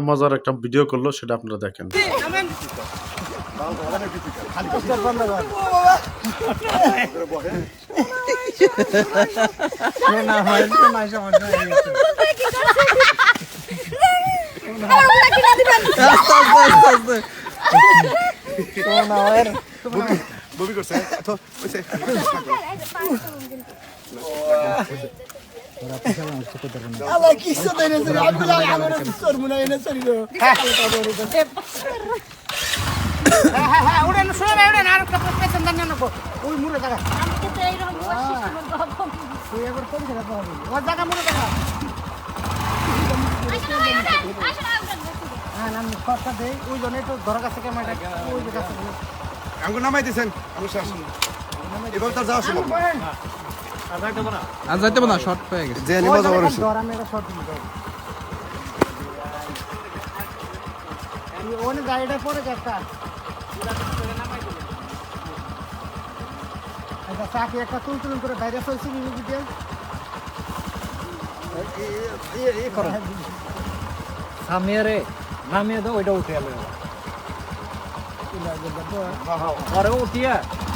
মজার একটা ভিডিও করলো, সেটা আপনারা দেখেন। নামাই দিয়েছেন এবার তার যাওয়া সম্ভব আর যাইতে না, শর্ট পেয়ে গেছে। যে মজা করেছে গাড়িটা পরে একটা চাকরি একটা তুল করে বাইরে চলছি নামিয়ে রে, নামিয়ে দাও, ওইটা উঠে গেল। পরে উঠিয়া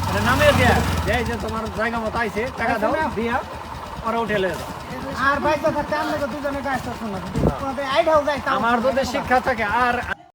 এটা নামিয়ে দিয়া এই যে তোমার জায়গা মতো আইছে, টাকা দাও দিয়া পরে উঠে এলে আর বাইক থাকতে আমরা দুজনে গাছ আমার যদি শিক্ষা থাকে আর